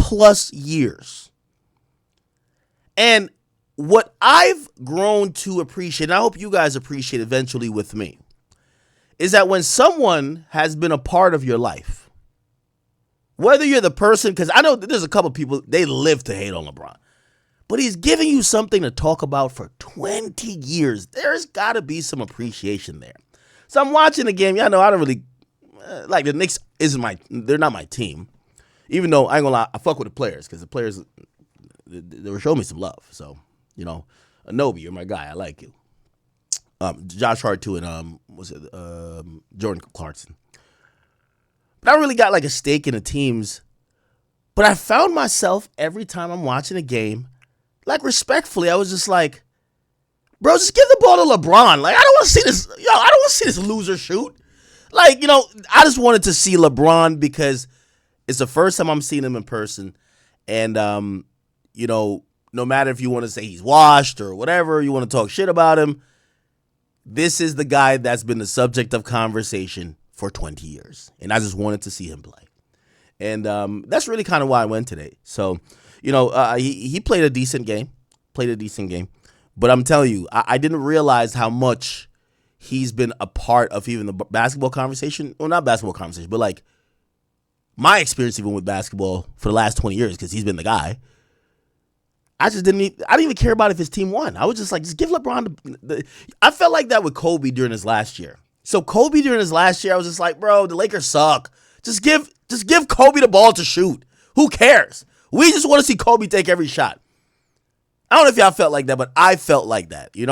plus years. And what I've grown to appreciate, and I hope you guys appreciate eventually with me, is that when someone has been a part of your life, whether you're the person, because I know there's a couple people, they live to hate on LeBron, but he's giving you something to talk about for 20 years. There's got to be some appreciation there. So I'm watching the game. Y'all know I don't really, like the Knicks they're not my team. Even though I ain't gonna lie, I fuck with the players, because the players, they were showing me some love. So, Anobi, you're my guy. I like you. Josh Hart too, and Jordan Clarkson. But I don't really got like a stake in the teams. But I found myself every time I'm watching a game, like respectfully, I was just like, bro, just give the ball to LeBron. Like, I don't want to see this. I don't want to see this loser shoot. Like, I just wanted to see LeBron because it's the first time I'm seeing him in person. And, no matter if you want to say he's washed or whatever, you want to talk shit about him, this is the guy that's been the subject of conversation for 20 years. And I just wanted to see him play. And that's really kind of why I went today. So, he played a decent game. But I'm telling you, I didn't realize how much he's been a part of even the basketball conversation. Well, not basketball conversation, but like my experience even with basketball for the last 20 years, because he's been the guy. I didn't even care about if his team won. I was just like, just give LeBron I felt like that with Kobe during his last year. So Kobe during his last year, I was just like, bro, the Lakers suck. Just give Kobe the ball to shoot. Who cares? We just want to see Kobe take every shot. I don't know if y'all felt like that, but I felt like that, in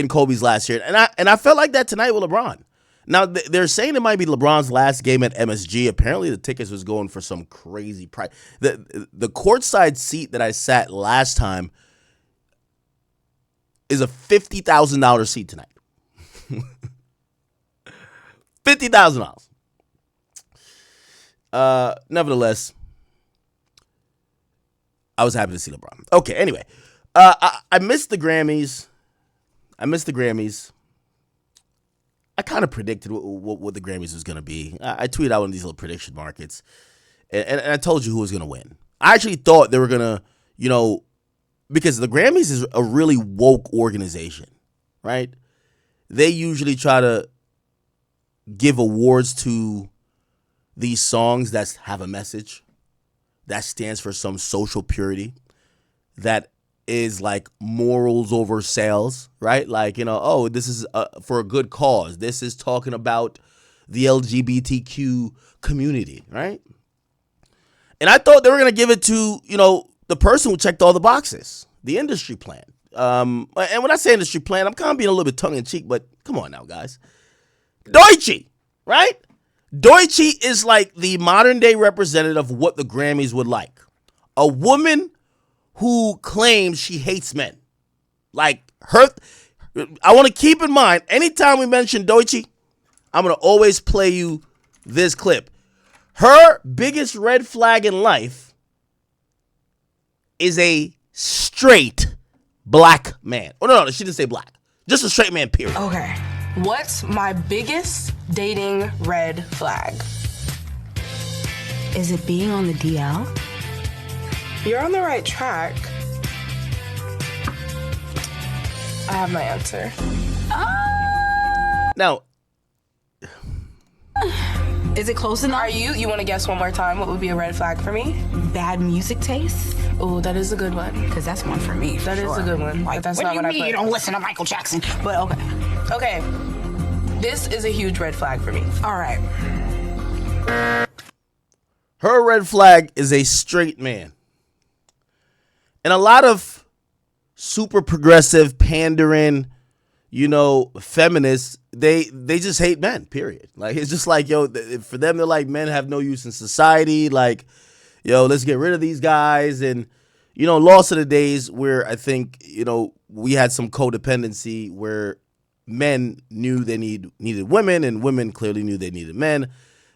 Kobe's last year. And I felt like that tonight with LeBron. Now, they're saying it might be LeBron's last game at MSG. Apparently, the tickets was going for some crazy price. The courtside seat that I sat last time is a $50,000 seat tonight. $50,000. Nevertheless, I was happy to see LeBron. Okay, anyway. I missed the Grammys. I kind of predicted what the Grammys was going to be. I tweeted out one of these little prediction markets, and I told you who was going to win. I actually thought they were going to, because the Grammys is a really woke organization, right? They usually try to give awards to these songs that have a message, that stands for some social purity, that is like morals over sales, right? Like, this is for a good cause. This is talking about the LGBTQ community, right? And I thought they were going to give it to, the person who checked all the boxes, the industry plan. And when I say industry plan, I'm kind of being a little bit tongue-in-cheek, but come on now, guys. Deutsche, right? Deutsche is like the modern-day representative of what the Grammys would like. A woman who claims she hates men. Like, I want to keep in mind, anytime we mention Deutsche, I'm going to always play you this clip. Her biggest red flag in life is a straight black man. Oh, no, she didn't say black. Just a straight man, period. Okay. What's my biggest dating red flag? Is it being on the DL? You're on the right track. I have my answer. Now, is it close enough? You want to guess one more time? What would be a red flag for me? Bad music taste? Oh, that is a good one. Because that's one for me. That is a good one. Like, but that's what not do you what mean I put. you don't listen to Michael Jackson? But okay. Okay. This is a huge red flag for me. All right. her red flag is a straight man. And a lot of super progressive, pandering, feminists, they just hate men, period. Like, it's just like, for them, they're like, men have no use in society. Like, let's get rid of these guys. And, lost of the days where I think, we had some codependency where men knew they needed women and women clearly knew they needed men.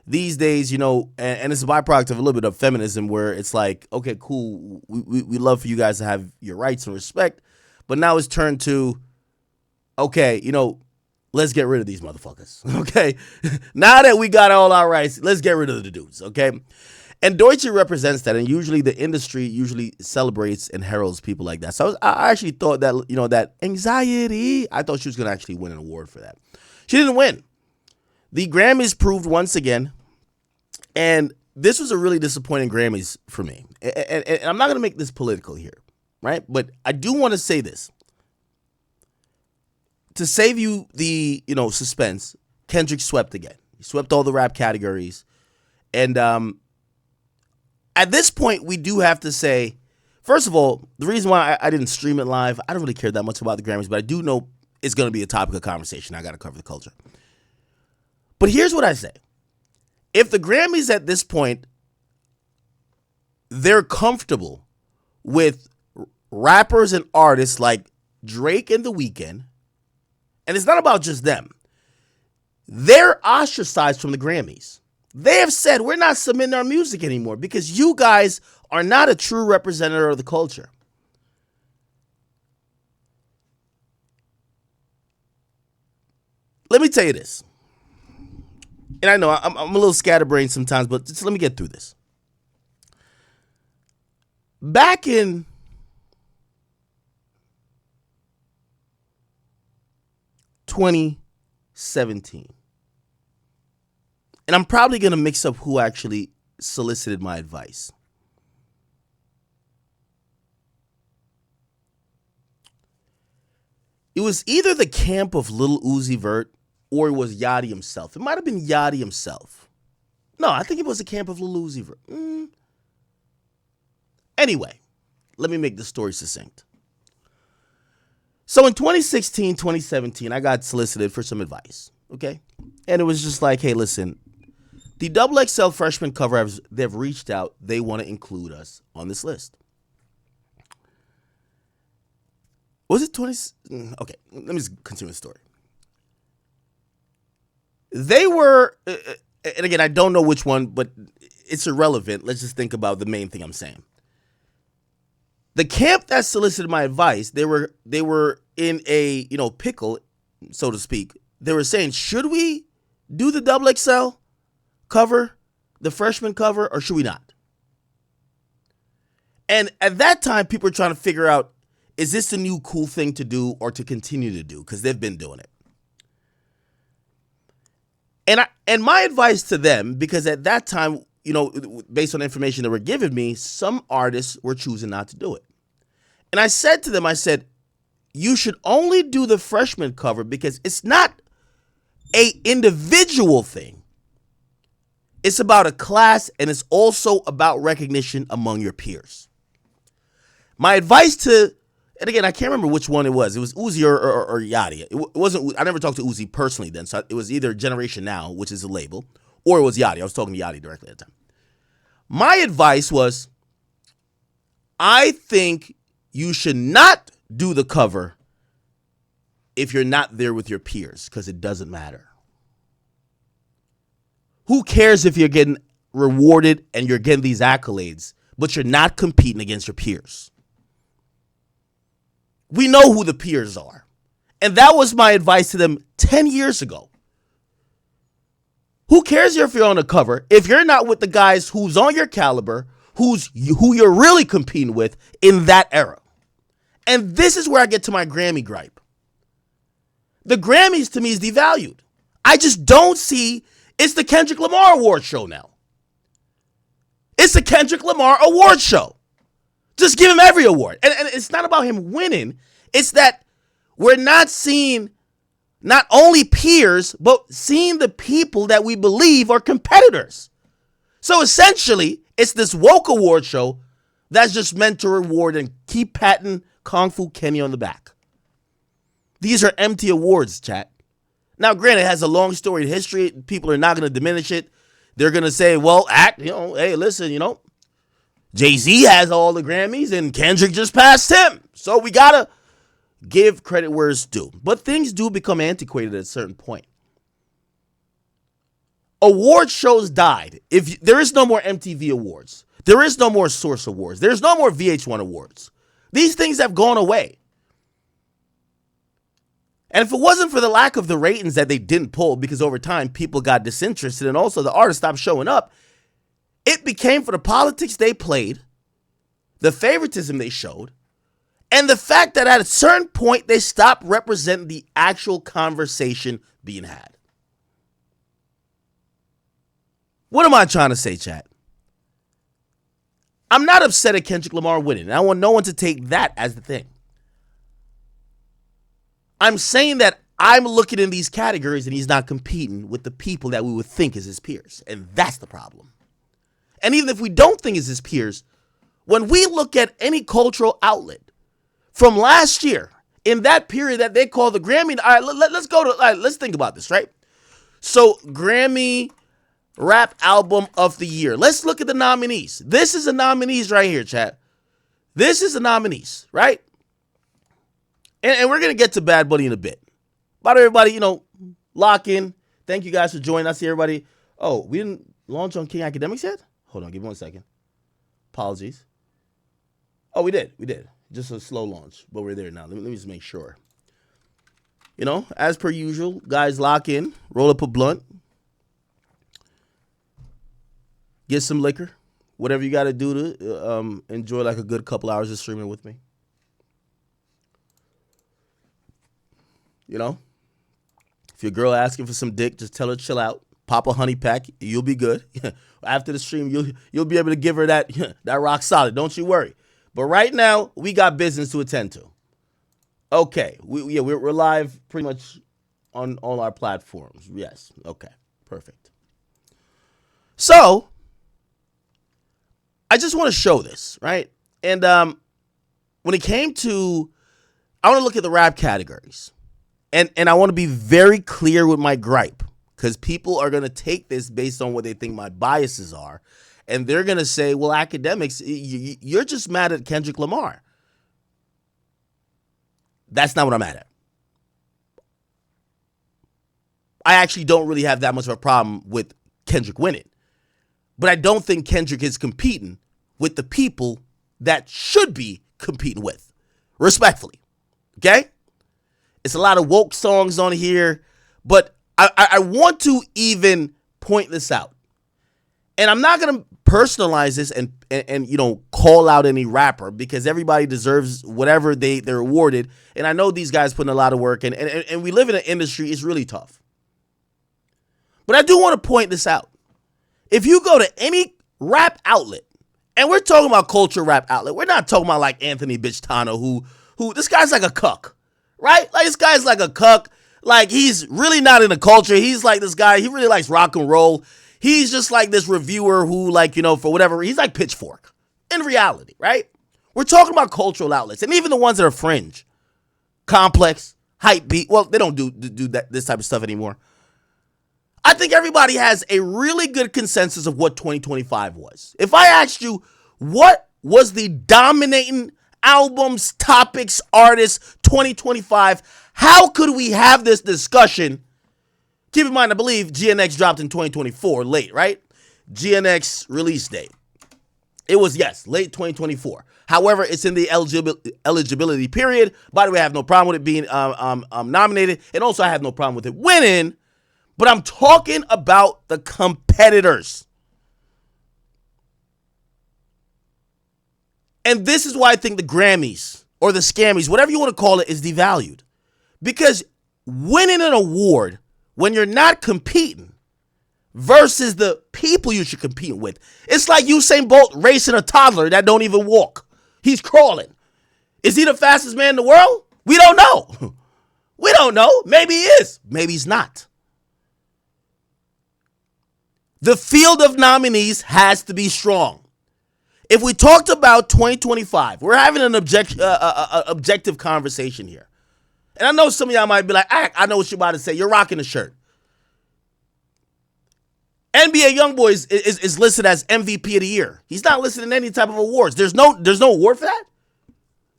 These days, and it's a byproduct of a little bit of feminism where it's like, okay, cool, we love for you guys to have your rights and respect, but now it's turned to, okay, let's get rid of these motherfuckers, okay? Now that we got all our rights, let's get rid of the dudes, okay? And Deutsche represents that, and usually the industry usually celebrates and heralds people like that. So I actually thought that, that anxiety, I thought she was going to actually win an award for that. She didn't win. The Grammys proved once again, and this was a really disappointing Grammys for me. And I'm not going to make this political here, right? But I do want to say this. To save you the, suspense, Kendrick swept again. He swept all the rap categories. And at this point, we do have to say, first of all, the reason why I didn't stream it live, I don't really care that much about the Grammys, but I do know it's going to be a topic of conversation. I got to cover the culture. But here's what I say. If the Grammys at this point, they're comfortable with rappers and artists like Drake and The Weeknd, and it's not about just them, they're ostracized from the Grammys. They have said, we're not submitting our music anymore because you guys are not a true representative of the culture. Let me tell you this. And I know I'm a little scatterbrained sometimes, but just let me get through this. Back in 2017, and I'm probably going to mix up who actually solicited my advice. It was either the camp of Lil Uzi Vert or it was Yachty himself. It might have been Yachty himself. No, I think it was the camp of Lil Uzi Vert. Anyway, let me make the story succinct. So in 2016, 2017, I got solicited for some advice, okay? And it was just like, hey, listen, the XXL freshman cover, they've reached out. They want to include us on this list. Was it 20? Okay, let me just continue the story. They were, and again, I don't know which one, but it's irrelevant. Let's just think about the main thing I'm saying. The camp that solicited my advice, they were in a, pickle, so to speak. They were saying, should we do the XXL cover, the freshman cover, or should we not? And at that time, people were trying to figure out, is this the new cool thing to do or to continue to do? Because they've been doing it. And my advice to them, because at that time, based on the information that were given me, some artists were choosing not to do it. And I said to them, you should only do the freshman cover because it's not a individual thing. It's about a class, and it's also about recognition among your peers. My advice to, and again, I can't remember which one it was. It was Uzi or Yachty. It wasn't. I never talked to Uzi personally then, so it was either Generation Now, which is a label, or it was Yachty. I was talking to Yachty directly at the time. My advice was, I think you should not do the cover if you're not there with your peers, because it doesn't matter. Who cares if you're getting rewarded and you're getting these accolades, but you're not competing against your peers? We know who the peers are. And that was my advice to them 10 years ago. Who cares if you're on the cover if you're not with the guys who's on your caliber, who you're really competing with in that era? And this is where I get to my Grammy gripe. The Grammys to me is devalued. I just don't see, it's the Kendrick Lamar award show now. It's the Kendrick Lamar award show. Just give him every award. And it's not about him winning. It's that we're not seeing not only peers, but seeing the people that we believe are competitors. So essentially, it's this woke award show that's just meant to reward and keep patting Kung Fu Kenny on the back. These are empty awards, chat. Now, granted, it has a long storied history. People are not going to diminish it. They're going to say, well, hey, listen, Jay-Z has all the Grammys and Kendrick just passed him. So we got to give credit where it's due. But things do become antiquated at a certain point. Award shows died. If there is no more MTV Awards, there is no more Source Awards, there's no more VH1 Awards. These things have gone away. And if it wasn't for the lack of the ratings that they didn't pull, because over time people got disinterested and also the artists stopped showing up, It became for the politics they played, the favoritism they showed, and the fact that at a certain point they stopped representing the actual conversation being had. What am I trying to say, chat? I'm not upset at Kendrick Lamar winning, and I want no one to take that as the thing. I'm saying that I'm looking in these categories and he's not competing with the people that we would think is his peers, and that's the problem. And even if we don't think is his peers, when we look at any cultural outlet from last year, in that period that they call the Grammy, all right, let's go to, all right, let's think about this, right? So Grammy Rap Album of the Year. Let's look at the nominees. This is the nominees right here, chat. This is the nominees, right? And we're going to get to Bad Bunny in a bit. But everybody, lock in. Thank you guys for joining. I see everybody. Oh, we didn't launch on King Akademiks yet? Hold on, give me 1 second. Apologies. Oh, we did. Just a slow launch, but we're there now. Let me just make sure. As per usual, guys, lock in. Roll up a blunt. Get some liquor. Whatever you got to do to enjoy like a good couple hours of streaming with me. If your girl asking for some dick, just tell her chill out. Pop a honey pack. You'll be good. After the stream, you'll be able to give her that rock solid. Don't you worry. But right now, we got business to attend to. Okay. We're live pretty much on all our platforms. Yes. Okay. Perfect. So, I just want to show this, right? And when it came to, I want to look at the rap categories. And I want to be very clear with my gripe, because people are going to take this based on what they think my biases are. And they're going to say, well, Akademiks, you're just mad at Kendrick Lamar. That's not what I'm mad at. I actually don't really have that much of a problem with Kendrick winning. But I don't think Kendrick is competing with the people that should be competing with. Respectfully. Okay? It's a lot of woke songs on here, but I want to even point this out. And I'm not going to personalize this and call out any rapper, because everybody deserves whatever they're awarded. And I know these guys put in a lot of work, and we live in an industry, it's really tough. But I do want to point this out. If you go to any rap outlet, and we're talking about culture rap outlet, we're not talking about like Anthony Bichtano, who this guy's like a cuck. Right? Like, this guy's like a cuck. Like, he's really not in the culture. He's like this guy. He really likes rock and roll. He's just like this reviewer who, for whatever, he's like Pitchfork. In reality, right? We're talking about cultural outlets. And even the ones that are fringe. Complex. Hype beat. Well, they don't do this type of stuff anymore. I think everybody has a really good consensus of what 2025 was. If I asked you, what was the dominating albums, topics, artists, 2025. How could we have this discussion? Keep in mind, I believe GNX dropped in 2024, late, right? GNX release date. It was, yes, late 2024. However, it's in the eligibility period. By the way, I have no problem with it being nominated. And also, I have no problem with it winning. But I'm talking about the competitors. And this is why I think the Grammys or the Scammies, whatever you want to call it, is devalued. Because winning an award when you're not competing versus the people you should compete with, it's like Usain Bolt racing a toddler that don't even walk. He's crawling. Is he the fastest man in the world? We don't know. We don't know. Maybe he is. Maybe he's not. The field of nominees has to be strong. If we talked about 2025, we're having an objective conversation here. And I know some of y'all might be like, I know what you're about to say. You're rocking the shirt. NBA YoungBoy is listed as MVP of the year. He's not listed in any type of awards. There's no award for that.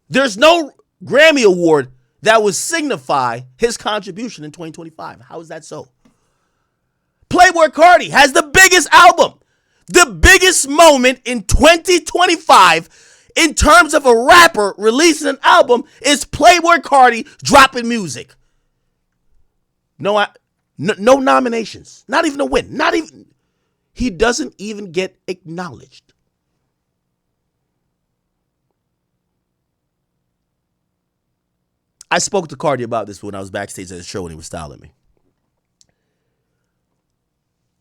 There's no Grammy award that would signify his contribution in 2025. How is that so? Playboi Carti has the biggest album. The biggest moment in 2025 in terms of a rapper releasing an album is Playboi Carti dropping music. No nominations. Not even a win. he doesn't even get acknowledged. I spoke to Cardi about this when I was backstage at the show when he was styling me.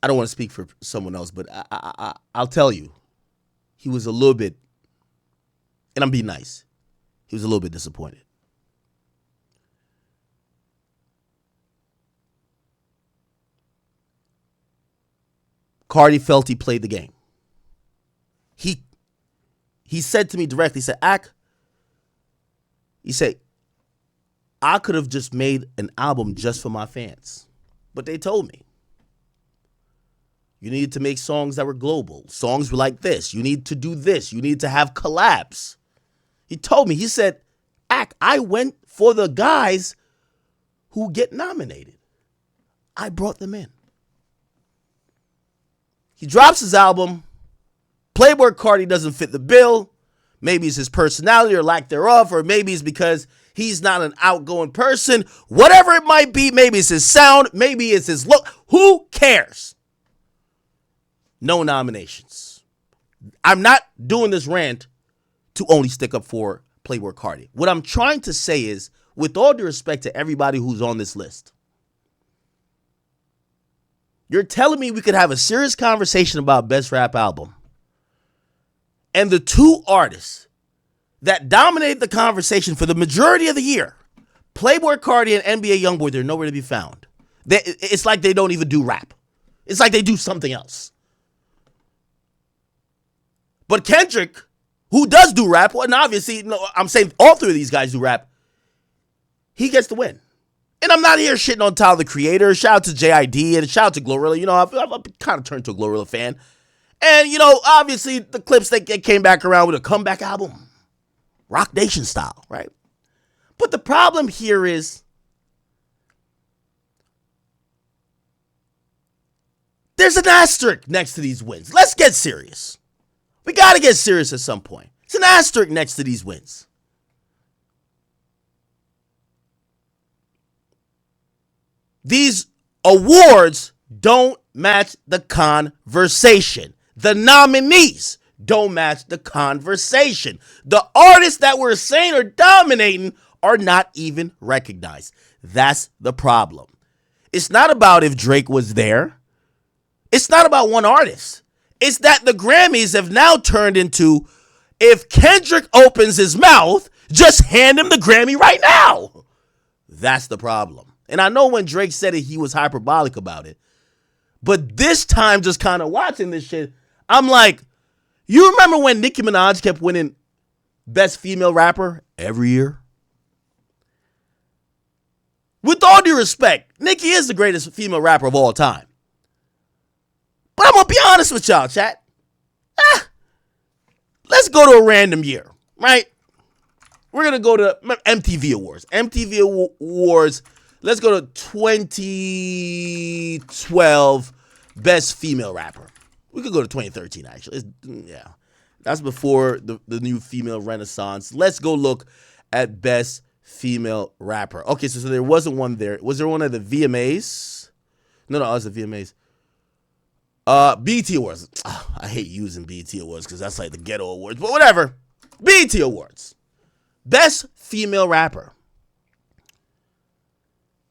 I don't want to speak for someone else, but I'll tell you, he was a little bit, and I'm being nice, he was a little bit disappointed. Cardi felt he played the game. He said to me directly, he said, I could have just made an album just for my fans. But they told me, you needed to make songs that were global. Songs were like this. You need to do this. You need to have collabs. He told me, he said, I went for the guys who get nominated. I brought them in. He drops his album. Playboy Cardi doesn't fit the bill. Maybe it's his personality or lack thereof, or maybe it's because he's not an outgoing person. Whatever it might be, maybe it's his sound, maybe it's his look. Who cares? No nominations. I'm not doing this rant to only stick up for Playboy Cardi. What I'm trying to say is, with all due respect to everybody who's on this list, you're telling me we could have a serious conversation about best rap album, and the two artists that dominate the conversation for the majority of the year, Playboy Cardi and NBA Youngboy, they're nowhere to be found. It's like they don't even do rap. It's like they do something else. But Kendrick, who does do rap, well, and obviously, I'm saying all three of these guys do rap, he gets the win. And I'm not here shitting on Tyler, the Creator. Shout out to JID and shout out to Glorilla. I've kind of turned to a Glorilla fan. And, obviously the Clips, they came back around with a comeback album. Rock Nation style, right? But the problem here is there's an asterisk next to these wins. Let's get serious. We got to get serious at some point. It's an asterisk next to these wins. These awards don't match the conversation. The nominees don't match the conversation. The artists that we're saying are dominating are not even recognized. That's the problem. It's not about if Drake was there. It's not about one artist. It's that the Grammys have now turned into, if Kendrick opens his mouth, just hand him the Grammy right now. That's the problem. And I know when Drake said it, he was hyperbolic about it. But this time, just kind of watching this shit, I'm like, you remember when Nicki Minaj kept winning Best Female Rapper every year? With all due respect, Nicki is the greatest female rapper of all time. But I'm going to be honest with y'all, chat. Let's go to a random year, right? We're going to go to MTV Awards. MTV Awards, let's go to 2012 Best Female Rapper. We could go to 2013, actually. That's before the new female renaissance. Let's go look at Best Female Rapper. Okay, so there wasn't one there. Was there one at the VMAs? No, it was the VMAs. BET Awards. I hate using BET Awards because that's like the ghetto awards, but whatever. BET Awards. Best Female Rapper.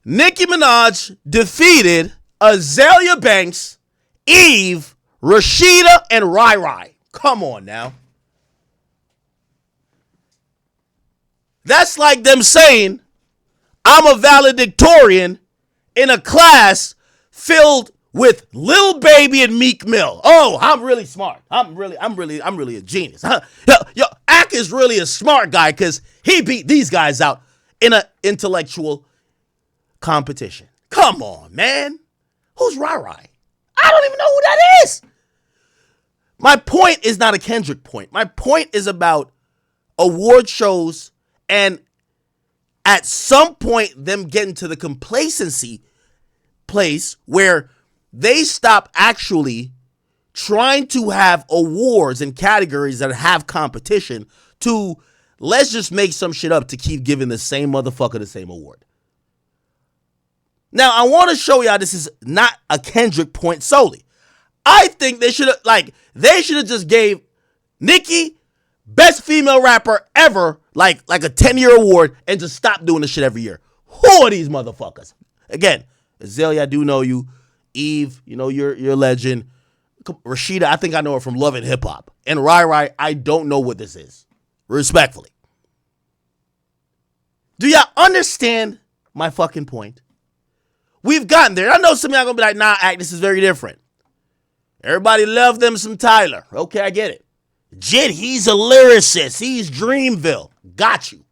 Nicki Minaj defeated Azalea Banks, Eve, Rashida, and Rai Rai. Come on now. That's like them saying, I'm a valedictorian in a class filled with Lil Baby and Meek Mill. Oh, I'm really smart. I'm really a genius. Huh? Yo, Ak is really a smart guy because he beat these guys out in an intellectual competition. Come on, man. Who's Rai Rai? I don't even know who that is. My point is not a Kendrick point. My point is about award shows and at some point them getting to the complacency place where they stop actually trying to have awards and categories that have competition to let's just make some shit up to keep giving the same motherfucker the same award. Now, I want to show y'all this is not a Kendrick point solely. I think they should have just gave Nicki best female rapper ever, like a 10-year award, and just stop doing this shit every year. Who are these motherfuckers? Again, Azalea, I do know you. Eve, you're a legend. Rashida, I think I know her from Love and Hip Hop. And Rai, I don't know what this is. Respectfully. Do y'all understand my fucking point? We've gotten there. I know some of y'all gonna be like, nah, this is very different. Everybody love them some Tyler. Okay, I get it. Jid, he's a lyricist. He's Dreamville. Got you.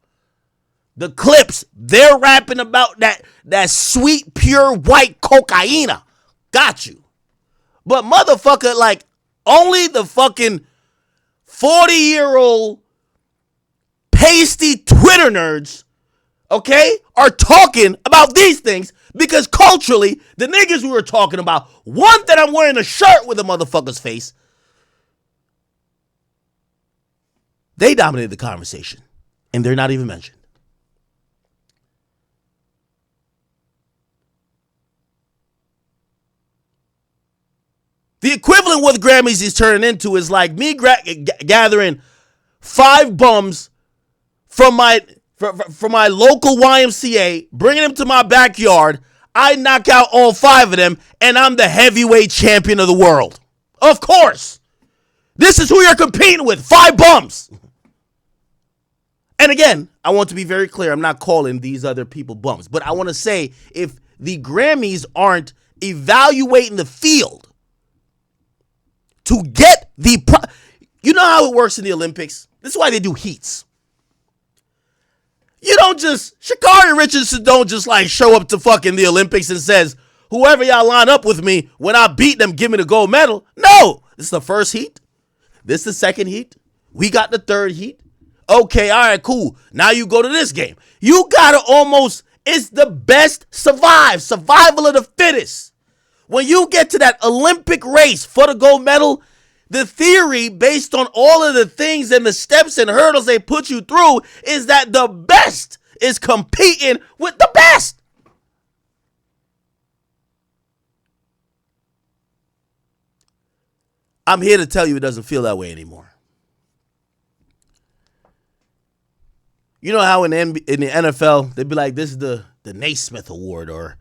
The Clips, they're rapping about that sweet, pure white cocaina. Got you. But motherfucker, like, only the fucking 40-year-old pasty Twitter nerds, okay, are talking about these things because culturally, the niggas we were talking about, one that I'm wearing a shirt with a motherfucker's face, they dominated the conversation, and they're not even mentioned. The equivalent what the Grammys is turning into is like me gathering 5 bums from my local YMCA, bringing them to my backyard. I knock out all 5 of them, and I'm the heavyweight champion of the world. Of course. This is who you're competing with, 5 bums. And again, I want to be very clear. I'm not calling these other people bums. But I want to say, if the Grammys aren't evaluating the field to get you know how it works in the Olympics? This is why they do heats. You don't just, Sha'Carri Richardson don't just like show up to fucking the Olympics and says, whoever y'all line up with me, when I beat them, give me the gold medal. No, this is the first heat. This is the second heat. We got the third heat. Okay, all right, cool. Now you go to this game. You gotta it's the best survival of the fittest. When you get to that Olympic race for the gold medal, the theory based on all of the things and the steps and hurdles they put you through is that the best is competing with the best. I'm here to tell you it doesn't feel that way anymore. You know how in the NFL, they'd be like, this is the Naismith Award, or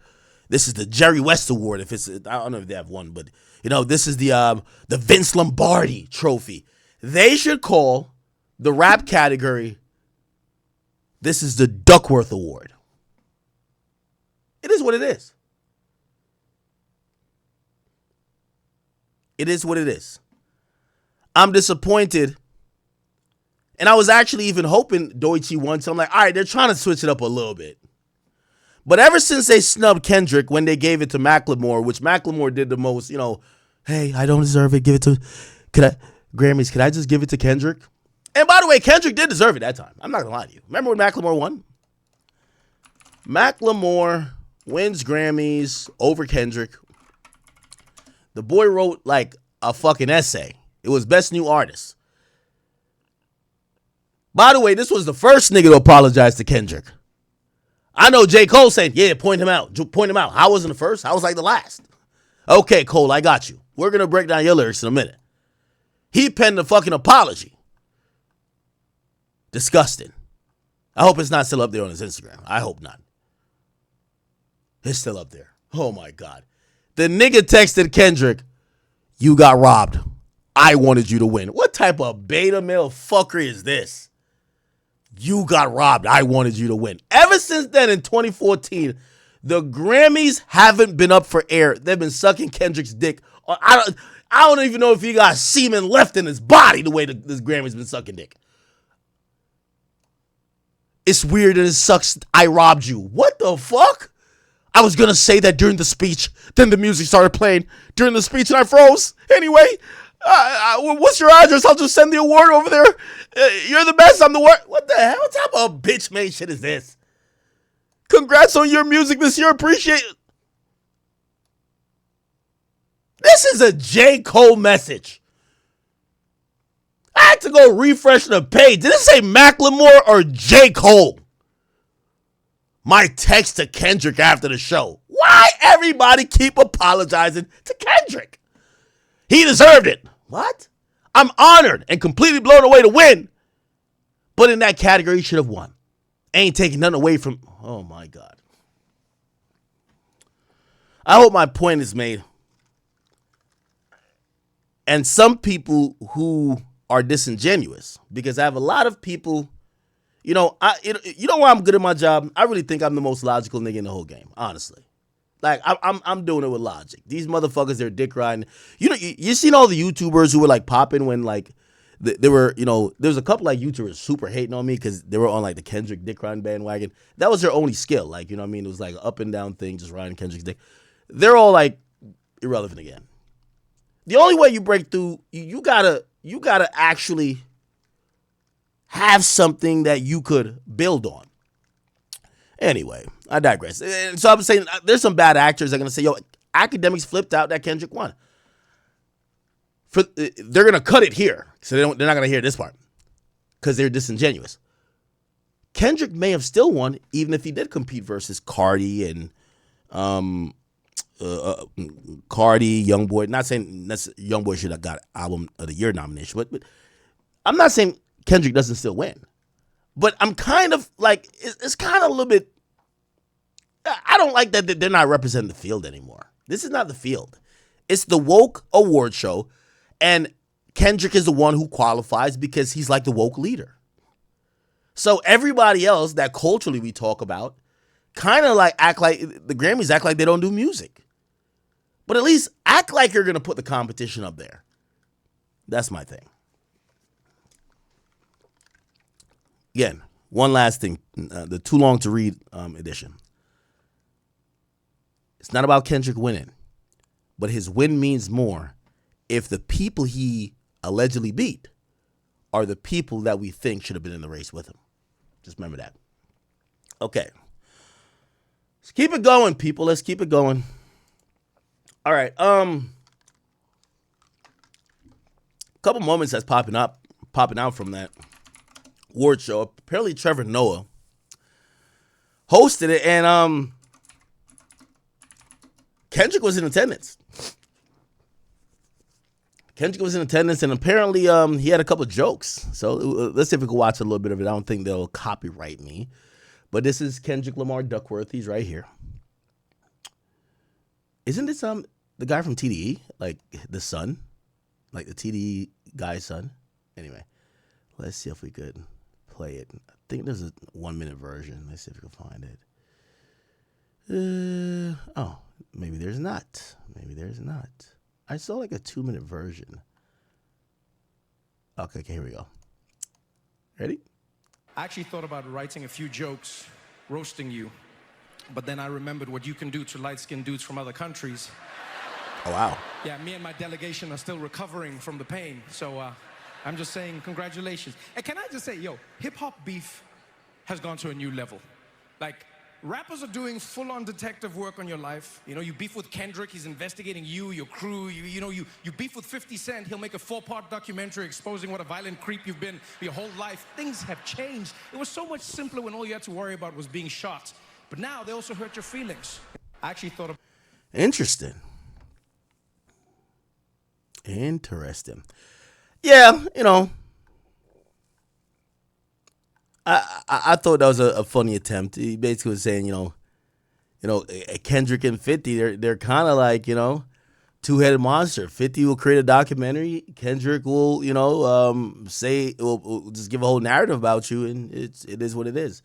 this is the Jerry West Award. If it's, I don't know if they have one, but this is the Vince Lombardi Trophy. They should call the rap category, this is the Duckworth Award. It is what it is. It is what it is. I'm disappointed. And I was actually even hoping Deutsche won. So I'm like, all right, they're trying to switch it up a little bit. But ever since they snubbed Kendrick when they gave it to Macklemore, which Macklemore did the most, hey, I don't deserve it. Give it to, Grammys, could I just give it to Kendrick? And by the way, Kendrick did deserve it that time. I'm not going to lie to you. Remember when Macklemore won? Macklemore wins Grammys over Kendrick. The boy wrote like a fucking essay. It was Best New Artist. By the way, this was the first nigga to apologize to Kendrick. I know J. Cole said, yeah, point him out. Point him out. I wasn't the first. I was like the last. Okay, Cole, I got you. We're going to break down your lyrics in a minute. He penned a fucking apology. Disgusting. I hope it's not still up there on his Instagram. I hope not. It's still up there. Oh, my God. The nigga texted Kendrick, you got robbed. I wanted you to win. What type of beta male fuckery is this? You got robbed. I wanted you to win. Ever since then, in 2014, the Grammys haven't been up for air. They've been sucking Kendrick's dick. I don't even know if he got semen left in his body the way this Grammy's been sucking dick. It's weird and it sucks. I robbed you. What the fuck? I was going to say that during the speech. Then the music started playing during the speech and I froze. Anyway, what's your address? I'll just send the award over there. You're the best. I'm the worst. What the hell? What type of bitch made shit is this? Congrats on your music this year. Appreciate it. This is a J. Cole message. I had to go refresh the page. Did it say Macklemore or J. Cole? My text to Kendrick after the show. Why everybody keep apologizing to Kendrick? He deserved it. What? I'm honored and completely blown away to win. But in that category, he should have won. Ain't taking nothing away from. Oh my God. I hope my point is made. And some people who are disingenuous, because I have a lot of people, you know why I'm good at my job? I really think I'm the most logical nigga in the whole game, honestly. Like I'm doing it with logic. These motherfuckers, they're dick riding. You know, you seen all the YouTubers who were like popping when like there were, you know, there was a couple like YouTubers super hating on me because they were on like the Kendrick dick riding bandwagon. That was their only skill. Like, you know what I mean? It was like an up and down thing, just riding Kendrick's dick. They're all like irrelevant again. The only way you break through, you gotta actually have something that you could build on. Anyway, I digress. And so I'm saying there's some bad actors that are gonna say, "Yo, Akademiks flipped out that Kendrick won." They're gonna cut it here, so they're not gonna hear this part because they're disingenuous. Kendrick may have still won even if he did compete versus Cardi and Cardi, YoungBoy. Not saying YoungBoy should have got Album of the Year nomination, but I'm not saying Kendrick doesn't still win. But I'm kind of like, it's kind of a little bit, I don't like that they're not representing the field anymore. This is not the field. It's the woke award show, and Kendrick is the one who qualifies because he's like the woke leader. So everybody else that culturally we talk about kind of like act like, the Grammys act like they don't do music. But at least act like you're going to put the competition up there. That's my thing. Again, one last thing, the too long to read edition. It's not about Kendrick winning, but his win means more if the people he allegedly beat are the people that we think should have been in the race with him. Just remember that. Okay. Let's keep it going, people. Let's keep it going. All right. Couple moments that's popping out from that award show. Apparently Trevor Noah hosted it, and Kendrick was in attendance. And apparently he had a couple jokes. So let's see if we can watch a little bit of it. I don't think they'll copyright me. But this is Kendrick Lamar Duckworth. He's right here. Isn't this the guy from TDE? Like the son? Like the TDE guy's son? Anyway, let's see if we could play it. I think there's a 1-minute version. Let's see if we can find it. Oh, maybe there's not. I saw like a 2-minute version. Okay, here we go. Ready? I actually thought about writing a few jokes, roasting you, but then I remembered what you can do to light-skinned dudes from other countries. Oh, wow. Yeah, me and my delegation are still recovering from the pain, so I'm just saying congratulations. And can I just say, hip-hop beef has gone to a new level. Like, rappers are doing full-on detective work on your life. You know, you beef with Kendrick, he's investigating you, your crew. You beef with 50 Cent, he'll make a 4-part documentary exposing what a violent creep you've been your whole life. Things have changed. It was so much simpler when all you had to worry about was being shot. But now they also hurt your feelings. I actually thought of... Interesting. Yeah, you know, I thought that was a funny attempt. He basically was saying, you know, Kendrick and 50, they're kind of like, you know, two-headed monster. 50 will create a documentary. Kendrick will, you know, will just give a whole narrative about you, and it is what it is.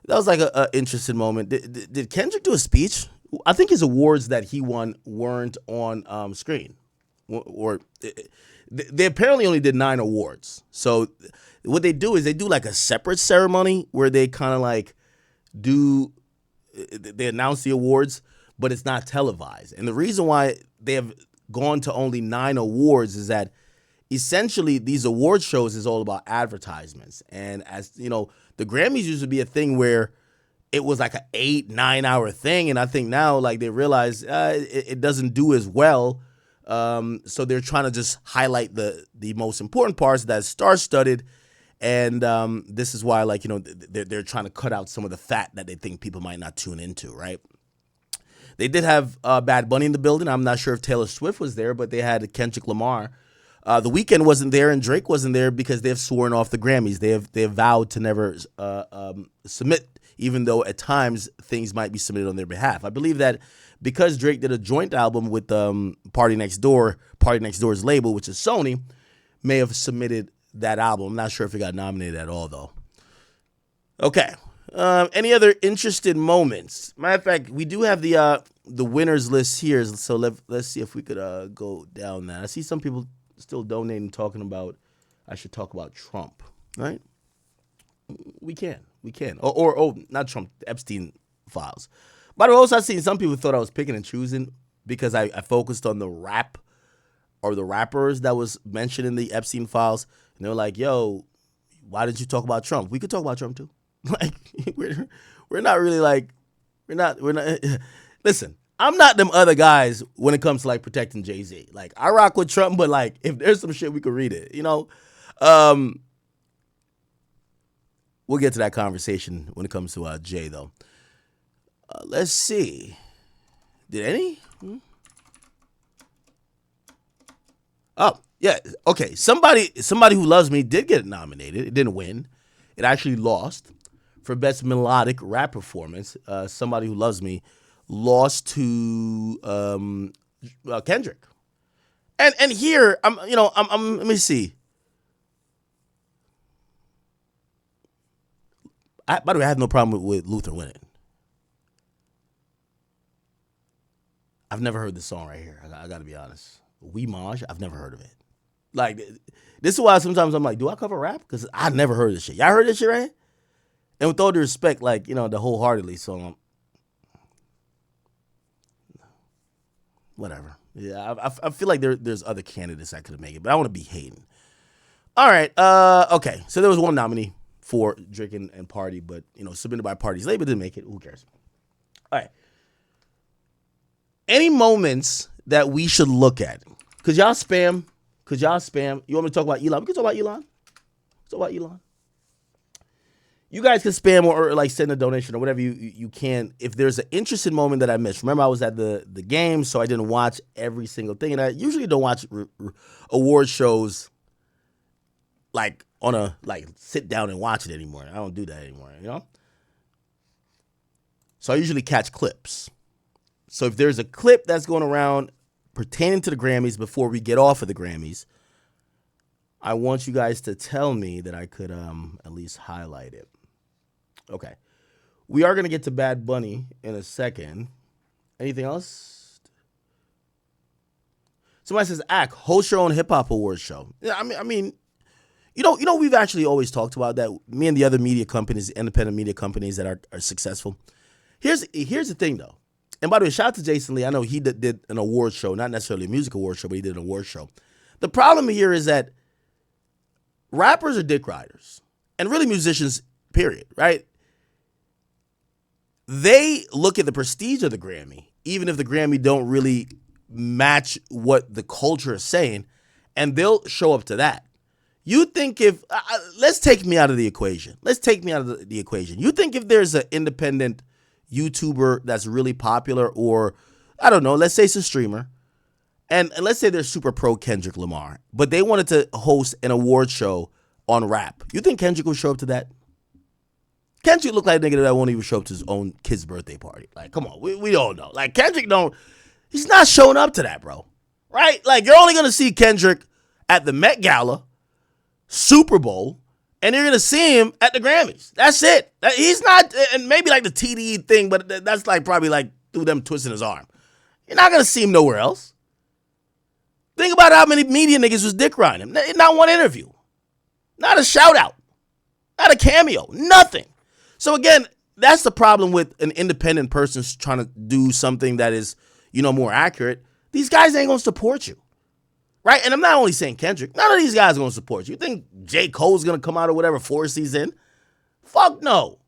That was like a interesting moment. Did Kendrick do a speech? I think his awards that he won weren't on screen, or they apparently only did 9 awards. So what they do is they do like a separate ceremony where they kind of like they announce the awards, but it's not televised. And the reason why they have gone to only 9 awards is that essentially these award shows is all about advertisements. And as you know, the Grammys used to be a thing where it was like an 8-9 hour thing. And I think now like they realize it doesn't do as well. So they're trying to just highlight the most important parts that's star-studded. And this is why, like, you know, they're trying to cut out some of the fat that they think people might not tune into, right? They did have Bad Bunny in the building. I'm not sure if Taylor Swift was there, but they had Kendrick Lamar. The Weeknd wasn't there and Drake wasn't there because they have sworn off the Grammys. They have vowed to never submit, even though at times things might be submitted on their behalf. I believe that because Drake did a joint album with Party Next Door's label, which is Sony, may have submitted that album. I'm not sure if it got nominated at all, though. Okay. Any other interesting moments? Matter of fact, we do have the winners list here, so let's see if we could go down that. I see some people still donating, talking about I should talk about Trump, right? We can. Or not Trump, Epstein files. By the way, also I've seen some people thought I was picking and choosing because I focused on the rap or the rappers that was mentioned in the Epstein files, and they were like, "Yo, why did you talk about Trump? We could talk about Trump too." Like we're not really like we're not. Listen, I'm not them other guys when it comes to like protecting Jay-Z. Like I rock with Trump, but like if there's some shit we could read it, you know. We'll get to that conversation when it comes to Jay though. Let's see. Did any? Oh, yeah. Okay. Somebody Who Loves Me did get nominated. It didn't win. It actually lost for Best Melodic Rap Performance. Somebody Who Loves Me lost to Kendrick. And here, I'm let me see. By the way, I have no problem with Luther winning. I've never heard this song right here. I got to be honest. We Maj, I've never heard of it. Like, this is why sometimes I'm like, do I cover rap? Because I never heard this shit. Y'all heard this shit right here? And with all due respect, like, you know, the Wholeheartedly song, whatever. Yeah, I feel like there's other candidates that could have made it, but I want to be hating. All right, okay. So there was one nominee for Drake and Party, but, you know, submitted by Party's label, didn't make it. Who cares? All right. Any moments that we should look at? Because y'all spam. You want me to talk about Elon? We can talk about Elon. Let's talk about Elon. You guys can spam or like send a donation or whatever you can. If there's an interesting moment that I missed. Remember, I was at the game, so I didn't watch every single thing. And I usually don't watch award shows like on a, like, sit down and watch it anymore. I don't do that anymore, you know? So I usually catch clips. So if there's a clip that's going around pertaining to the Grammys before we get off of the Grammys, I want you guys to tell me that I could at least highlight it. Okay. We are going to get to Bad Bunny in a second. Anything else? Somebody says, host your own hip-hop awards show. Yeah, I mean, you know, we've actually always talked about that. Me and the other media companies, independent media companies that are successful. Here's the thing, though. And by the way, shout out to Jason Lee. I know he did an award show, not necessarily a music award show, but he did an award show. The problem here is that rappers are dick riders, and really musicians, period, right? They look at the prestige of the Grammy, even if the Grammy don't really match what the culture is saying, and they'll show up to that. You think if, let's take me out of the equation. You think if there's an independent YouTuber that's really popular, or I don't know, let's say it's a streamer, and let's say they're super pro Kendrick Lamar, but they wanted to host an award show on rap. You think Kendrick would show up to that? Kendrick look like a nigga that won't even show up to his own kid's birthday party. Like, come on, we all know. Like, he's not showing up to that, bro. Right? Like, you're only going to see Kendrick at the Met Gala, Super Bowl, and you're going to see him at the Grammys. That's it. He's not, and maybe like the TDE thing, but that's like probably like through them twisting his arm. You're not going to see him nowhere else. Think about how many media niggas was dick riding him. Not one interview. Not a shout out. Not a cameo. Nothing. So again, that's the problem with an independent person trying to do something that is, you know, more accurate. These guys ain't going to support you. Right? And I'm not only saying Kendrick. None of these guys are going to support you. You think J. Cole's going to come out or whatever force he's in? Fuck no.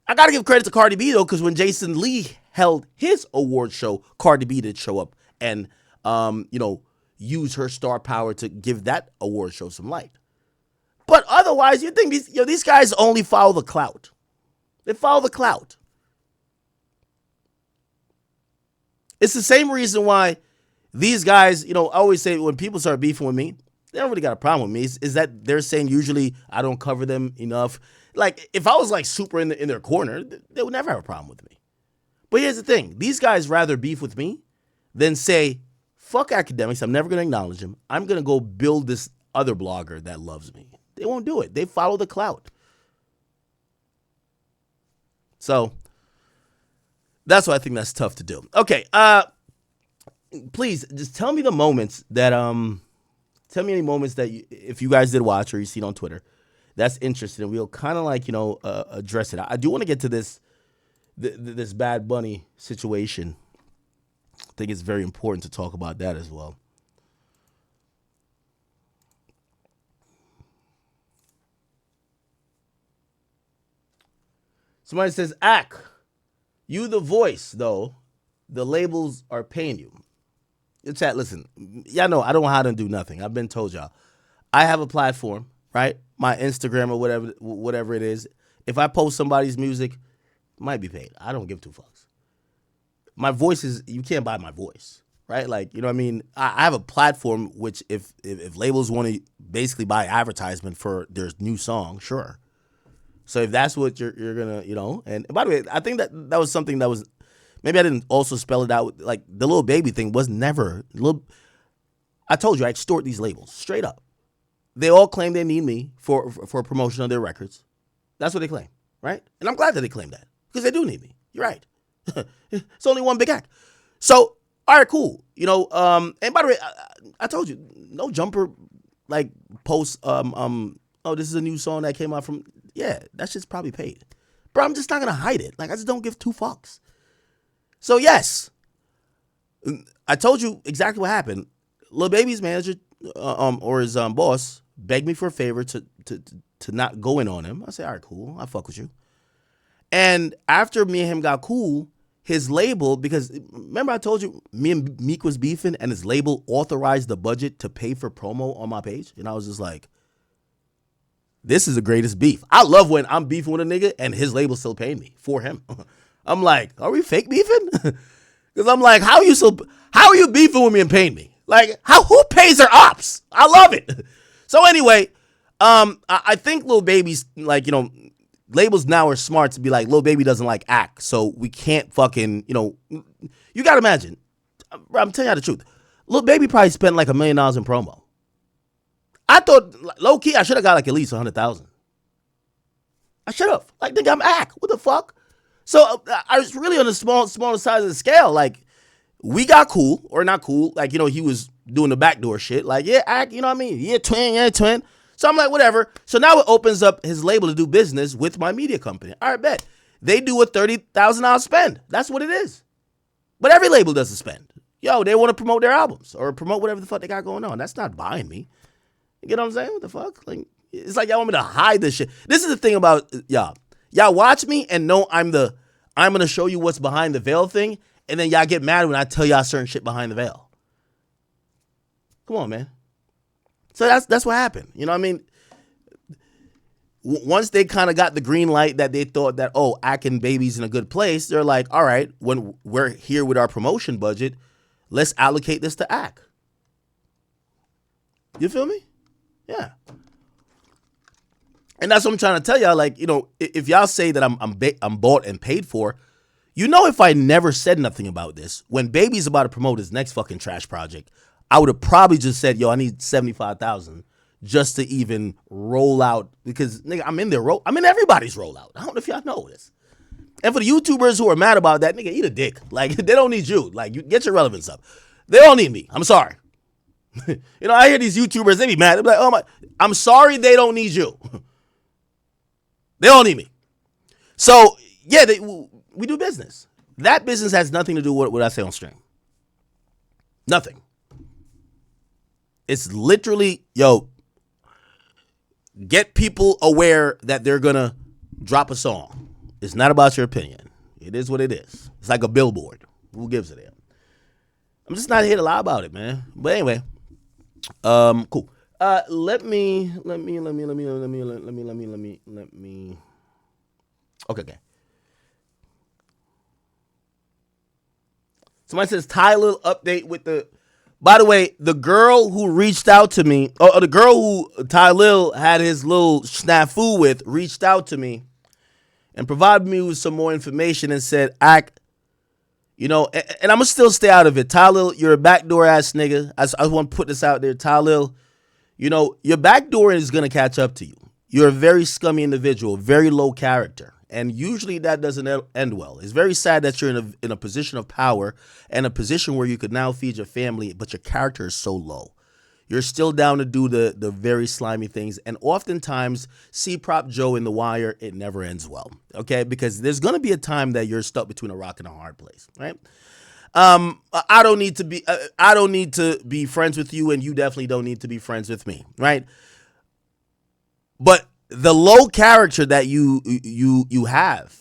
I got to give credit to Cardi B, though, because when Jason Lee held his award show, Cardi B did show up and, use her star power to give that award show some light. But otherwise, you think these guys only follow the clout. They follow the clout. It's the same reason why these guys, I always say when people start beefing with me, they don't really got a problem with me. Is that they're saying usually I don't cover them enough. Like, if I was like super in their corner, they would never have a problem with me. But here's the thing. These guys rather beef with me than say, fuck Akademiks. I'm never going to acknowledge him. I'm going to go build this other blogger that loves me. They won't do it. They follow the clout. So that's why I think that's tough to do. Okay. Please just tell me the moments that, tell me any moments that if you guys did watch or you seen on Twitter that's interesting. We'll kind of like, address it. I do want to get to this Bad Bunny situation. I think it's very important to talk about that as well. Somebody says, you the voice, though. The labels are paying you. Chat, listen, y'all know I don't know how to do nothing. I've been told y'all. I have a platform, right? My Instagram or whatever it is. If I post somebody's music, it might be paid. I don't give two fucks. My voice is, you can't buy my voice, right? Like, you know what I mean? I have a platform which if labels want to basically buy advertisement for their new song, sure. So if that's what you're going to, and by the way, I think that was something that was, maybe I didn't also spell it out. Like the Lil Baby thing was never, I told you I extort these labels straight up. They all claim they need me for promotion of their records. That's what they claim, right? And I'm glad that they claim that because they do need me. You're right. It's only one big act. So, all right, cool. And by the way, I told you, no jumper like post, oh, this is a new song that came out from, yeah, that shit's probably paid. Bro, I'm just not going to hide it. Like, I just don't give two fucks. So, yes, I told you exactly what happened. Lil Baby's manager or his boss begged me for a favor to not go in on him. I said, all right, cool. I fuck with you. And after me and him got cool, his label, because remember I told you me and Meek was beefing and his label authorized the budget to pay for promo on my page. And I was just like, this is the greatest beef. I love when I'm beefing with a nigga and his label still paying me for him. I'm like, are we fake beefing? Because I'm like, how are you beefing with me and paying me? Like, who pays their ops? I love it. So anyway, I think Lil Baby's like, labels now are smart to be like, Lil Baby doesn't like act, so we can't fucking, you gotta imagine. I'm telling you the truth. Lil Baby probably spent like $1 million in promo. I thought, low key, I should have got like at least 100,000. I should have. Like, nigga, I'm act. What the fuck? So I was really on the smaller side of the scale. Like, we got cool or not cool. Like, he was doing the backdoor shit. Like, yeah, act, you know what I mean? Yeah, twin. So I'm like, whatever. So now it opens up his label to do business with my media company. All right, bet. They do a $30,000 spend. That's what it is. But every label does a spend. Yo, they want to promote their albums or promote whatever the fuck they got going on. That's not buying me. You get what I'm saying? What the fuck? Like, it's like y'all want me to hide this shit. This is the thing about y'all. Y'all watch me and know I'm going to show you what's behind the veil thing. And then y'all get mad when I tell y'all certain shit behind the veil. Come on, man. So that's what happened. You know what I mean? Once they kind of got the green light that they thought that, oh, Ak and Baby's in a good place, they're like, all right, when we're here with our promotion budget, let's allocate this to Ak. You feel me? Yeah. And that's what I'm trying to tell y'all. Like, if y'all say that I'm bought and paid for, if I never said nothing about this, when Baby's about to promote his next fucking trash project, I would have probably just said, yo, I need 75,000 just to even roll out because nigga, I'm in everybody's rollout. I don't know if y'all know this. And for the YouTubers who are mad about that, nigga, eat a dick. Like, they don't need you. Like, you get your relevance up. They don't need me. I'm sorry. I hear these YouTubers, they be mad. They be like, oh my, I'm sorry they don't need you. They don't need me. So, yeah, we do business. That business has nothing to do with what I say on stream. Nothing. It's literally, yo, get people aware that they're going to drop a song. It's not about your opinion. It is what it is. It's like a billboard. Who gives a damn? I'm just not here to lie about it, man. But anyway, cool. Let me. Okay. Somebody says Ty Lil update with the. By the way, the girl who reached out to me, or the girl who Ty Lil had his little snafu with, reached out to me and provided me with some more information and said, you know, and I'm gonna still stay out of it. Ty Lil, you're a backdoor ass nigga. I want to put this out there. Ty Lil, you know, your backdoor is gonna catch up to you. You're a very scummy individual, very low character. And usually that doesn't end well. It's very sad that you're in a position of power and a position where you could now feed your family, but your character is so low. You're still down to do the very slimy things. And oftentimes, C-Prop Joe in The Wire, it never ends well. Okay? Because there's going to be a time that you're stuck between a rock and a hard place. Right? I don't need to be friends with you, and you definitely don't need to be friends with me. Right? But the low character that you have,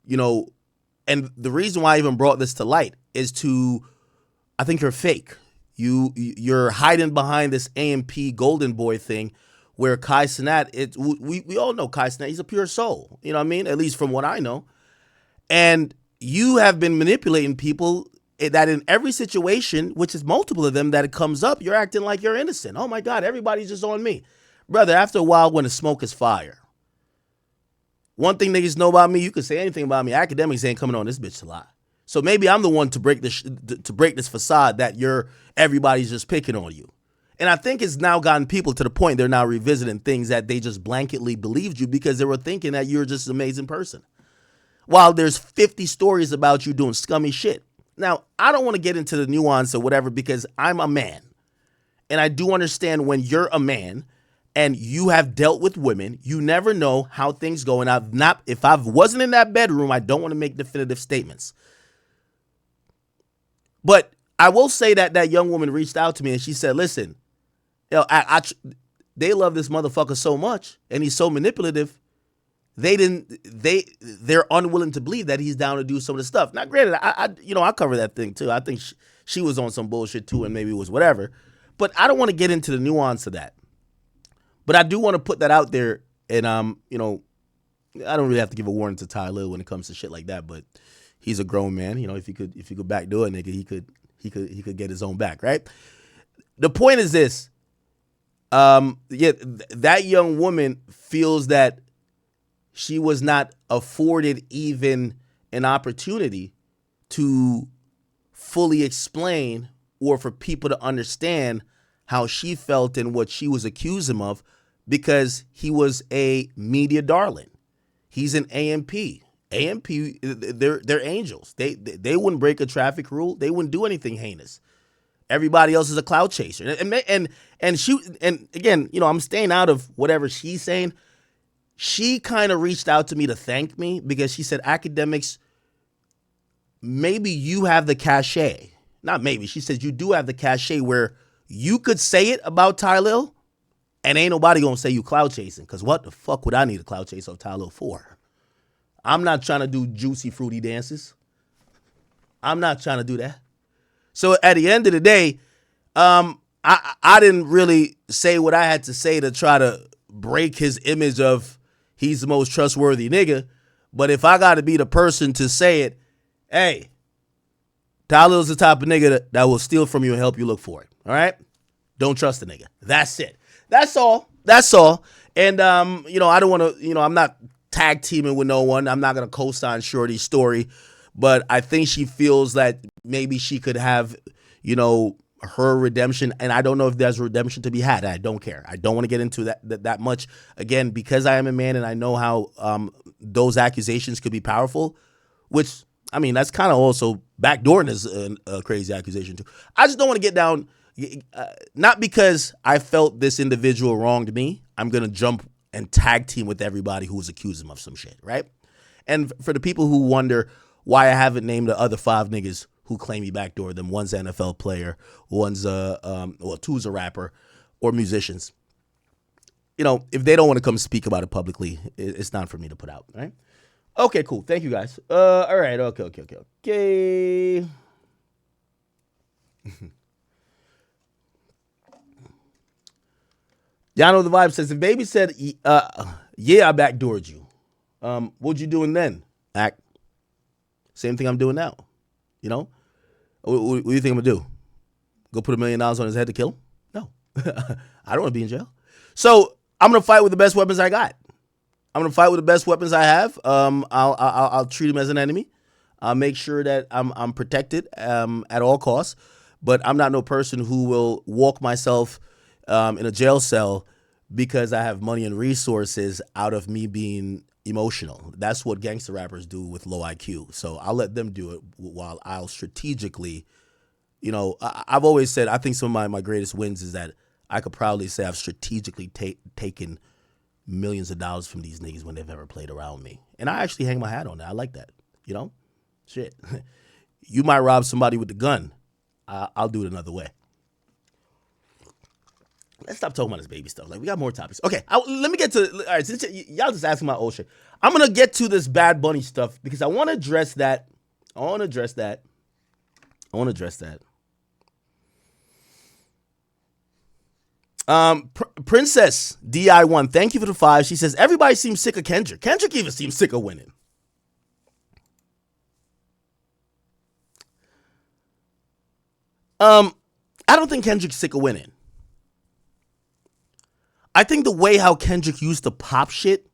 you know, and the reason why I even brought this to light is I think you're fake. You're hiding behind this AMP Golden Boy thing where Kai Cenat, we all know Kai Cenat, he's a pure soul. You know what I mean? At least from what I know. And you have been manipulating people that in every situation, which is multiple of them, that it comes up, you're acting like you're innocent. Oh my God, everybody's just on me. Brother, after a while, when the smoke is fire. One thing niggas know about me, you can say anything about me. Akademiks ain't coming on this bitch to lie. So maybe I'm the one to break this facade that everybody's just picking on you. And I think it's now gotten people to the point they're now revisiting things that they just blanketly believed you because they were thinking that you're just an amazing person. While there's 50 stories about you doing scummy shit. Now, I don't want to get into the nuance or whatever because I'm a man. And I do understand when you're a man and you have dealt with women, you never know how things go. And if I wasn't in that bedroom, I don't want to make definitive statements. But I will say that that young woman reached out to me and she said, listen, you know, they love this motherfucker so much and he's so manipulative. They're unwilling to believe that he's down to do some of the stuff. Now, granted, I cover that thing too. I think she was on some bullshit too and maybe it was whatever. But I don't want to get into the nuance of that. But I do want to put that out there, and you know, I don't really have to give a warning to Ty Lil when it comes to shit like that. But he's a grown man, you know. If he could backdoor a nigga, he could get his own back, right? The point is this: that young woman feels that she was not afforded even an opportunity to fully explain or for people to understand how she felt and what she was accused him of, because he was a media darling. He's an AMP. AMP, they're angels. They wouldn't break a traffic rule. They wouldn't do anything heinous. Everybody else is a cloud chaser. And she, and again, you know, I'm staying out of whatever she's saying. She kind of reached out to me to thank me because she said, Akademiks, maybe you have the cachet. Not maybe. She said you do have the cachet where you could say it about Ty Lil, and ain't nobody gonna say you cloud chasing. Cause what the fuck would I need a cloud chase of Ty Lil for? I'm not trying to do juicy fruity dances. I'm not trying to do that. So at the end of the day, I didn't really say what I had to say to try to break his image of he's the most trustworthy nigga. But if I got to be the person to say it, hey, Ty Lil's the type of nigga that will steal from you and help you look for it. All right? Don't trust the nigga. That's it. That's all. That's all. And, you know, I don't want to, you know, I'm not tag teaming with no one. I'm not going to co-sign Shorty's story. But I think she feels that maybe she could have, you know, her redemption. And I don't know if there's redemption to be had. I don't care. I don't want to get into that much. Again, because I am a man and I know how those accusations could be powerful, which, I mean, that's kind of also backdooring is a crazy accusation too. I just don't want to get down, not because I felt this individual wronged me. I'm going to jump and tag team with everybody who was accusing him of some shit, right? And for the people who wonder why I haven't named the other 5 niggas who claim he backdoored them, one's an NFL player, one's two's a rapper, or musicians. You know, if they don't want to come speak about it publicly, it's not for me to put out, right? Okay, cool. Thank you, guys. All right. Okay. Y'all know the vibe says, if baby said, yeah, I backdoored you. What you doing then? Act. Same thing I'm doing now. You know? What do you think I'm gonna do? Go put $1 million on his head to kill him? No, I don't want to be in jail. So I'm gonna fight with the best weapons I got. I'm gonna fight with the best weapons I have. I'll treat him as an enemy. I'll make sure that I'm protected at all costs. But I'm not no person who will walk myself in a jail cell because I have money and resources out of me being emotional. That's what gangster rappers do with low IQ. So I'll let them do it while I'll strategically, I've always said I think some of my greatest wins is that I could proudly say I've strategically taken millions of dollars from these niggas when they've ever played around me. And I actually hang my hat on that. I like that, Shit. You might rob somebody with the gun. I'll do it another way. Let's stop talking about this baby stuff. Like, we got more topics. Okay, let me get to. All right, since y'all just asking my old shit. I'm gonna get to this Bad Bunny stuff because I want to address that. Princess DI1, thank you for the 5. She says everybody seems sick of Kendrick. Kendrick even seems sick of winning. I don't think Kendrick's sick of winning. I think the way how Kendrick used to pop shit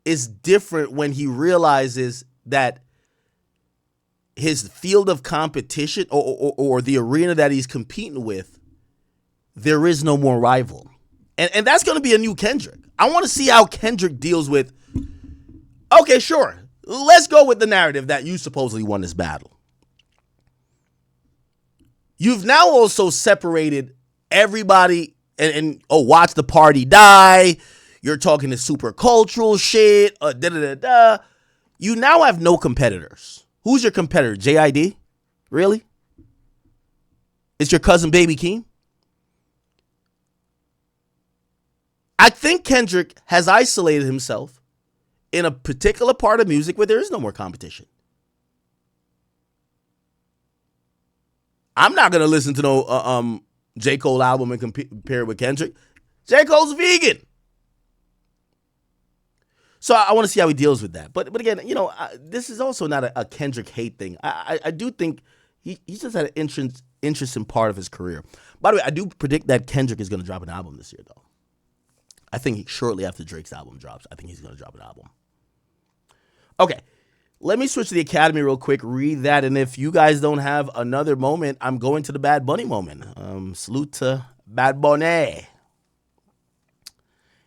is different when he realizes that his field of competition or the arena that he's competing with, there is no more rival. And that's going to be a new Kendrick. I want to see how Kendrick deals with, okay, sure, let's go with the narrative that you supposedly won this battle. You've now also separated everybody and watch the party die. You're talking this super cultural shit. You now have no competitors. Who's your competitor? JID? Really? It's your cousin Baby Keem? I think Kendrick has isolated himself in a particular part of music where there is no more competition. I'm not going to listen to no J. Cole album and compare it with Kendrick. J. Cole's vegan. So I want to see how he deals with that. But again, this is also not a Kendrick hate thing. I do think he just had an interesting part of his career. By the way, I do predict that Kendrick is going to drop an album this year, though. I think shortly after Drake's album drops, I think he's going to drop an album. Okay. Let me switch to the Academy real quick, read that, and if you guys don't have another moment, I'm going to the Bad Bunny moment. Salute to Bad Bunny.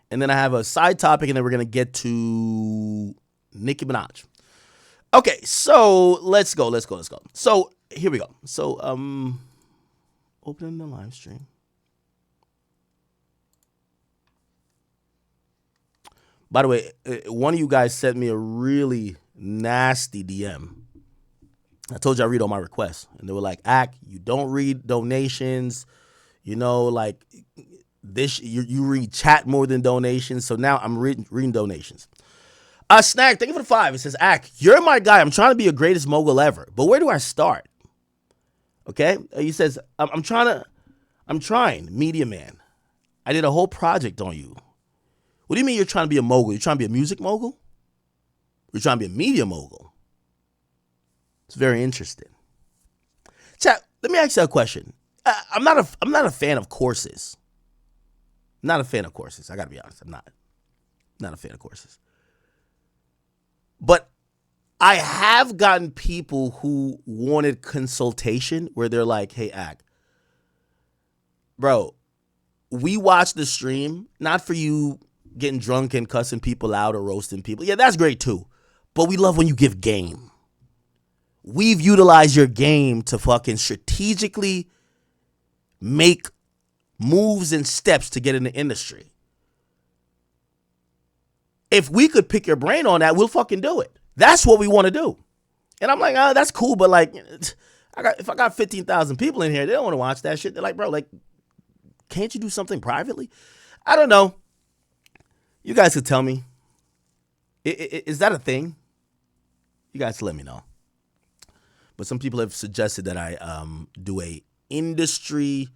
And then I have a side topic, and then we're going to get to Nicki Minaj. Okay, so let's go. So here we go. So opening the live stream. By the way, one of you guys sent me a really nasty DM. I told you I read all my requests, and they were like, "Ak, you don't read donations, like this. You read chat more than donations." So now I'm reading donations. Snack, thank you for the 5. It says, "Ak, you're my guy. I'm trying to be a greatest mogul ever, but where do I start?" Okay, he says, "I'm trying, media man. I did a whole project on you. What do you mean you're trying to be a mogul? You're trying to be a music mogul? You're trying to be a media mogul?" It's very interesting. Chat, let me ask you a question. I'm not a fan of courses. I'm not a fan of courses. I got to be honest. I'm not a fan of courses. But I have gotten people who wanted consultation where they're like, "Hey, Ak, bro, we watched the stream, not for you getting drunk and cussing people out or roasting people. Yeah, that's great too. But we love when you give game. We've utilized your game to fucking strategically make moves and steps to get in the industry. If we could pick your brain on that, we'll fucking do it. That's what we want to do." And I'm like, that's cool, but like, if I got 15,000 people in here, they don't want to watch that shit. They're like, "Bro, like, can't you do something privately?" I don't know. You guys could tell me. Is that a thing? You guys let me know. But some people have suggested that I do a industry,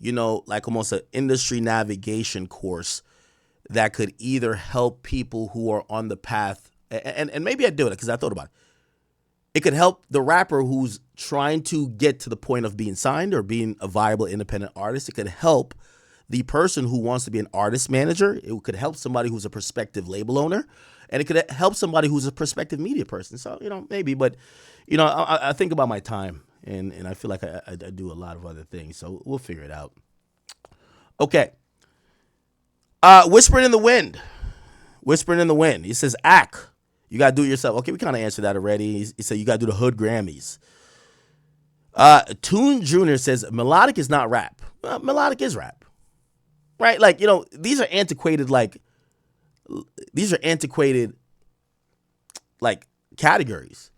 like almost an industry navigation course that could either help people who are on the path, and maybe I do it because I thought about it. It could help the rapper who's trying to get to the point of being signed or being a viable independent artist. It could help the person who wants to be an artist manager. It could help somebody who's a prospective label owner. And it could help somebody who's a prospective media person. So, maybe. But, I think about my time. And I feel like I do a lot of other things. So we'll figure it out. Okay. Whispering in the Wind. Whispering in the Wind. He says, you got to do it yourself. Okay, we kind of answered that already. He said you got to do the Hood Grammys. Toon Jr. says melodic is not rap. Well, melodic is rap. Right? Like, these are antiquated, categories.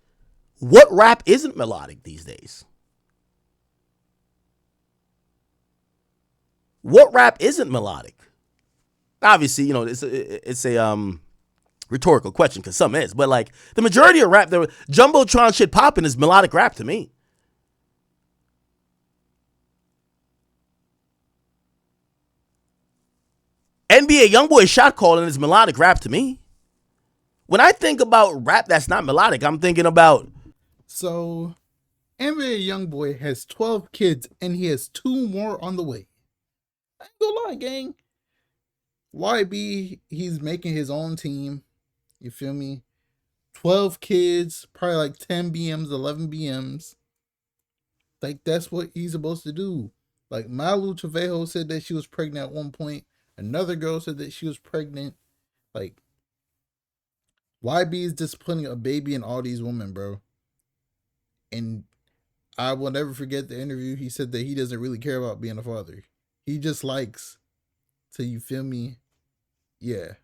What rap isn't melodic these days? What rap isn't melodic? Obviously, it's a rhetorical question because some is, but the majority of rap, the Jumbotron shit popping is melodic rap to me. NBA YoungBoy shot calling is melodic rap to me. When I think about rap that's not melodic, I'm thinking about. So, NBA YoungBoy has 12 kids and he has 2 more on the way. I ain't gonna lie, gang. YB, he's making his own team. You feel me? 12 kids, probably 10 BMs, 11 BMs. That's what he's supposed to do. Malu Trevejo said that she was pregnant at one point. Another girl said that she was pregnant. YB is disciplining a baby and all these women, bro. And I will never forget the interview. He said that he doesn't really care about being a father. He just likes to, you feel me? Yeah.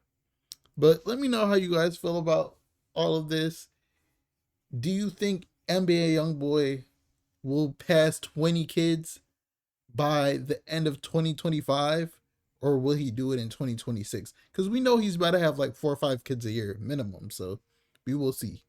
But let me know how you guys feel about all of this. Do you think NBA YoungBoy will pass 20 kids by the end of 2025? Or will he do it in 2026? Because we know he's about to have 4 or 5 kids a year minimum. So we will see.